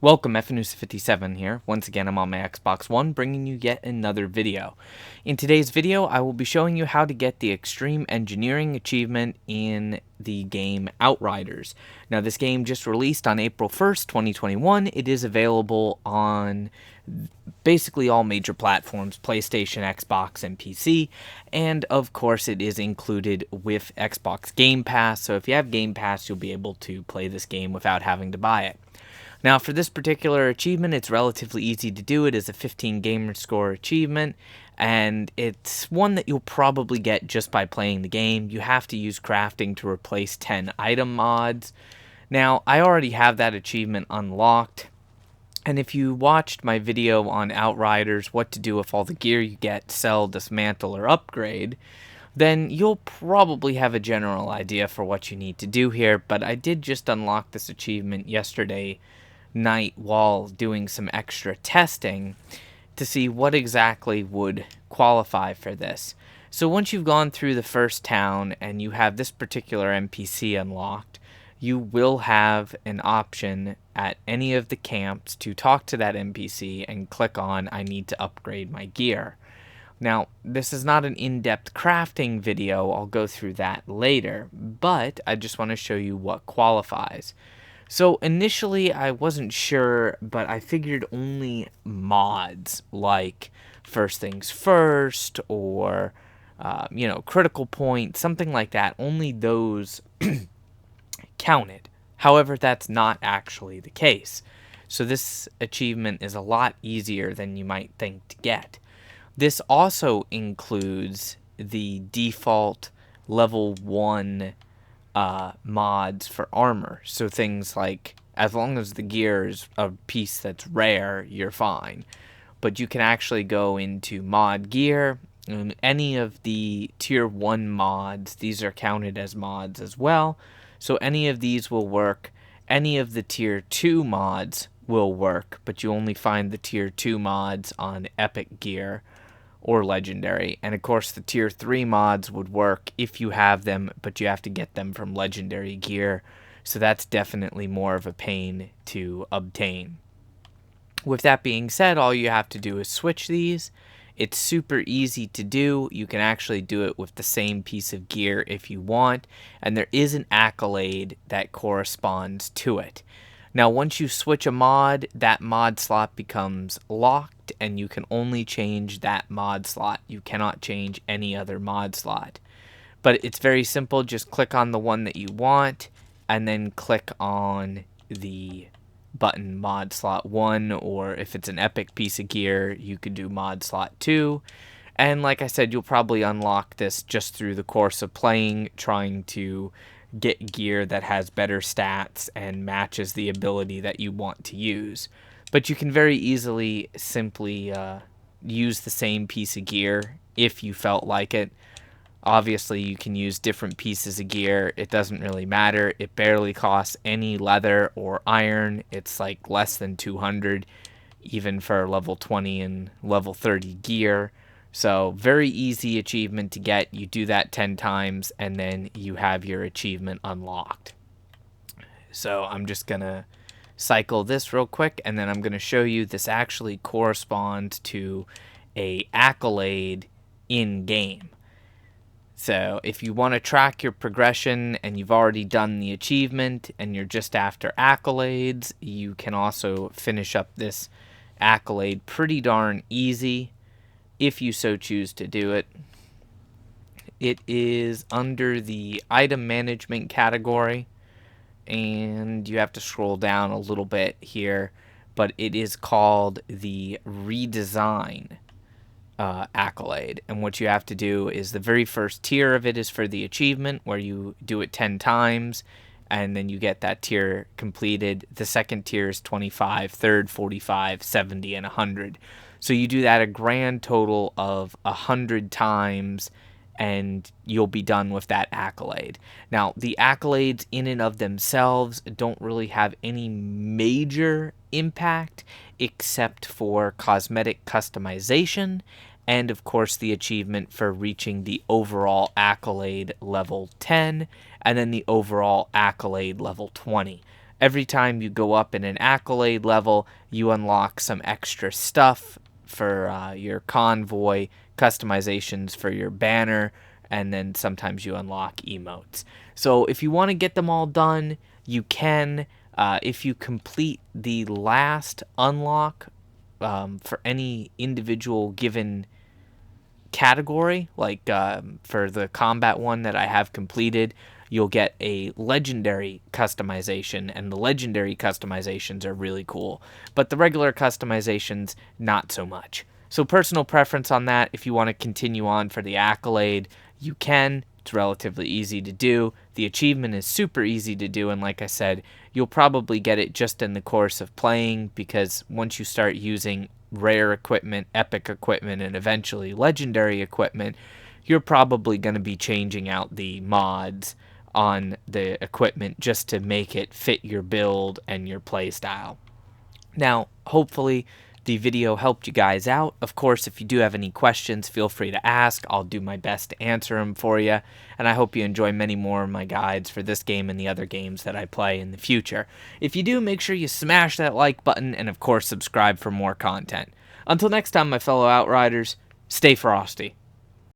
Welcome, FNUS57 here. Once again, I'm on my Xbox One, bringing you yet another video. In today's video, I will be showing you how to get the Extreme Engineering achievement in the game Outriders. Now, this game just released on April 1st, 2021. It is available on basically all major platforms, PlayStation, Xbox, and PC, and of course it is included with Xbox Game Pass, so if you have Game Pass, you'll be able to play this game without having to buy it. Now, for this particular achievement, it's relatively easy to do. It is a 15 gamer score achievement, and it's one that you'll probably get just by playing the game. You have to use crafting to replace 10 item mods. Now, I already have that achievement unlocked, and if you watched my video on Outriders, what to do with all the gear you get, sell, dismantle, or upgrade, then you'll probably have a general idea for what you need to do here, but I did just unlock this achievement yesterday night while doing some extra testing to see what exactly would qualify for this. So once you've gone through the first town and you have this particular NPC unlocked, you will have an option at any of the camps to talk to that NPC and click on I need to upgrade my gear. Now, this is not an in-depth crafting video, I'll go through that later, but I just want to show you what qualifies. So initially I wasn't sure, but I figured only mods like First Things First or, Critical Point, something like that, only those counted. However, that's not actually the case. So this achievement is a lot easier than you might think to get. This also includes the default level 1 mods for armor. So things like, as long as the gear is a piece that's rare, you're fine. But you can actually go into mod gear, and any of the tier 1 mods, these are counted as mods as well. So any of these will work. Any of the tier 2 mods will work, but you only find the tier 2 mods on epic gear or legendary. And of course the tier 3 mods would work if you have them, but you have to get them from legendary gear, so that's definitely more of a pain to obtain. With that being said, all you have to do is switch these. It's super easy to do. You can actually do it with the same piece of gear if you want, and there is an accolade that corresponds to it. Now, once you switch a mod, that mod slot becomes locked, and you can only change that mod slot. You cannot change any other mod slot. But it's very simple. Just click on the one that you want, and then click on the button mod slot 1, or if it's an epic piece of gear, you could do mod slot 2. And like I said, you'll probably unlock this just through the course of playing, trying to get gear that has better stats and matches the ability that you want to use. But you can very easily simply use the same piece of gear if you felt like it. Obviously, you can use different pieces of gear. It doesn't really matter. It barely costs any leather or iron. It's like less than 200, even for level 20 and level 30 gear. So very easy achievement to get. You do that 10 times and then you have your achievement unlocked. So I'm just going to cycle this real quick, and then I'm going to show you this actually corresponds to a accolade in game. So if you want to track your progression and you've already done the achievement and you're just after accolades, you can also finish up this accolade pretty darn easy if you so choose to do it. It is under the item management category, and you have to scroll down a little bit here, but it is called the redesign accolade. And what you have to do is the very first tier of it is for the achievement, where you do it 10 times and then you get that tier completed. The second tier is 25, third 45, 70, and 100. So you do that a grand total of 100 times and you'll be done with that accolade. Now, the accolades in and of themselves don't really have any major impact except for cosmetic customization and, of course, the achievement for reaching the overall accolade level 10 and then the overall accolade level 20. Every time you go up in an accolade level, you unlock some extra stuff for your convoy, customizations for your banner, and then sometimes you unlock emotes. So if you want to get them all done, you can. If you complete the last unlock for any individual given category, like for the combat one that I have completed, you'll get a legendary customization, and the legendary customizations are really cool, but the regular customizations, not so much. So personal preference on that. If you want to continue on for the accolade, you can. It's relatively easy to do. The achievement is super easy to do, and like I said, you'll probably get it just in the course of playing, because once you start using rare equipment, epic equipment, and eventually legendary equipment, you're probably going to be changing out the mods on the equipment just to make it fit your build and your play style. Now, hopefully the video helped you guys out. Of course, if you do have any questions, feel free to ask. I'll do my best to answer them for you. And I hope you enjoy many more of my guides for this game and the other games that I play in the future. If you do, make sure you smash that like button and, of course, subscribe for more content. Until next time, my fellow Outriders, stay frosty.